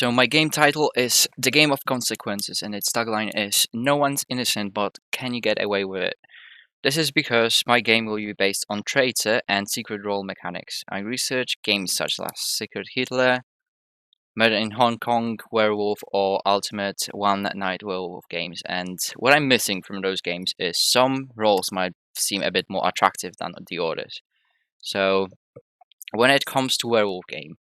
So my game title is The Game of Consequences, and its tagline is "No one's innocent, but can you get away with it?" This is because my game will be based on traitor and secret role mechanics. I research games such as Secret Hitler, Murder in Hong Kong, Werewolf, or Ultimate One Night Werewolf games, and what I'm missing from those games is some roles might seem a bit more attractive than the others. So when it comes to werewolf game,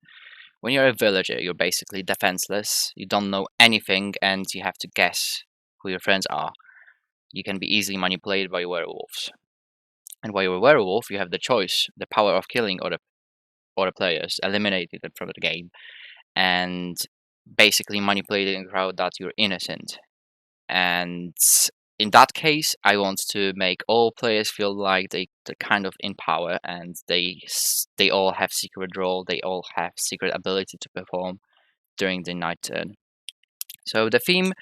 when you're a villager, you're basically defenseless. You don't know anything, and you have to guess who your friends are. You can be easily manipulated by werewolves. And while you're a werewolf, you have the choice, the power of killing other players, eliminating them from the game, and basically manipulating the crowd that you're innocent. And in that case, I want to make all players feel like they're kind of in power, and they all have secret role, they all have secret ability to perform during the night turn. So the theme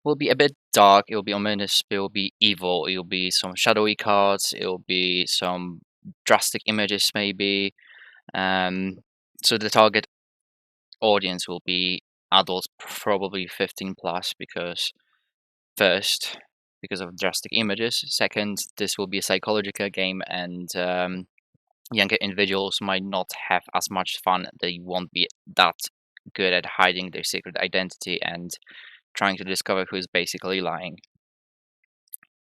will be a bit dark, it will be ominous, it will be evil, it will be some shadowy cards, it will be some drastic images maybe. Um, so the target audience will be adults, probably 15 plus, because first, because of drastic images. Second, this will be a psychological game, and younger individuals might not have as much fun. They won't be that good at hiding their secret identity and trying to discover who is basically lying.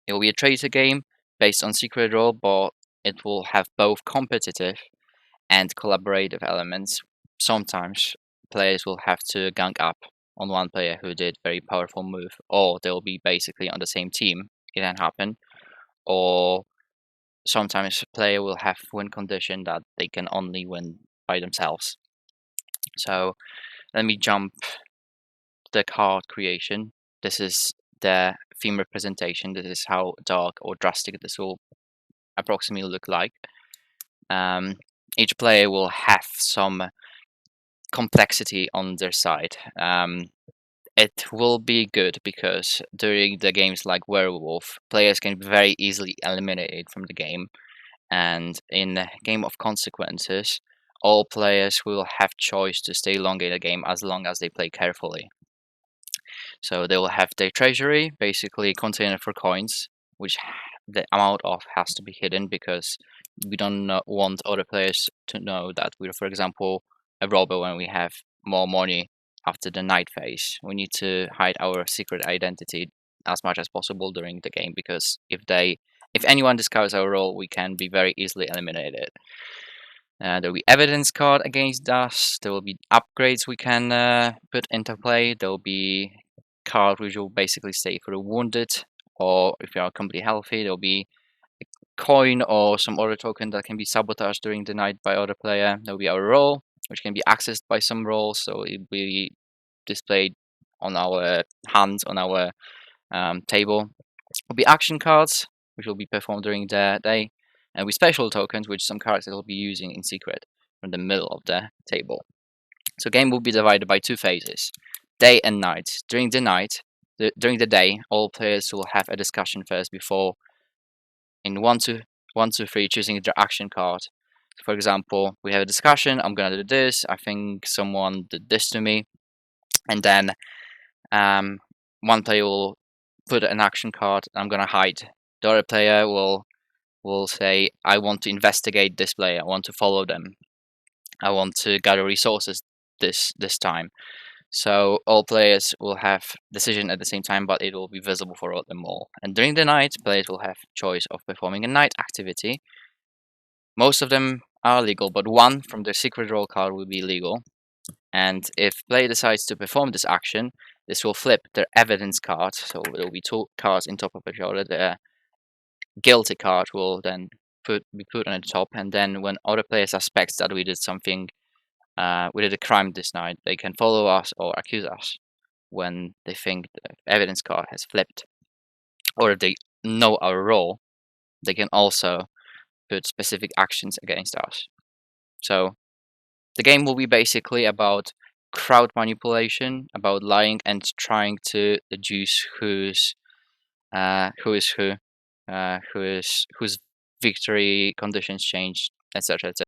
It will be a traitor game based on secret role, but it will have both competitive and collaborative elements. Sometimes players will have to gang up on one player who did very powerful move, or they'll be basically on the same team. It can happen. Or sometimes a player will have win condition that they can only win by themselves. So let me jump to the card creation. This is the theme representation. This is how dark or drastic this will approximately look like. Each player will have some complexity on their side. It will be good because during the games like Werewolf, players can be very easily eliminated from the game, and in the Game of Consequences, all players will have choice to stay long in the game as long as they play carefully. So they will have their treasury, basically container for coins, which the amount of has to be hidden because we don't want other players to know that we're, for example, a robber when we have more money after the night phase. We need to hide our secret identity as much as possible during the game because if anyone discovers our role, we can be very easily eliminated. There will be evidence card against us. There will be upgrades we can put into play. There will be card which will basically say for the wounded, or if you are completely healthy, there will be a coin or some other token that can be sabotaged during the night by other player. There will be our role, which can be accessed by some roles, so it will be displayed on our hands on our table. There will be action cards, which will be performed during the day, and with special tokens, which some characters will be using in secret from the middle of the table. So game will be divided by two phases, day and night. During the day, all players will have a discussion first before in 1, 2, 3 choosing their action card. For example, we have a discussion, I'm gonna do this, I think someone did this to me, and then one player will put an action card, I'm gonna hide. The other player will say, I want to investigate this player, I want to follow them, I want to gather resources this time. So all players will have decision at the same time, but it will be visible for them all. And during the night, players will have choice of performing a night activity. Most of them are legal, but one from their secret role card will be legal. And if player decides to perform this action, this will flip their evidence card. So there will be two cards in top of each other. The guilty card will then be put on the top, and then when other player suspects that we did something, we did a crime this night, they can follow us or accuse us when they think the evidence card has flipped. Or if they know our role, they can also put specific actions against us. So the game will be basically about crowd manipulation, about lying and trying to deduce who is whose victory conditions changed, etc., etc.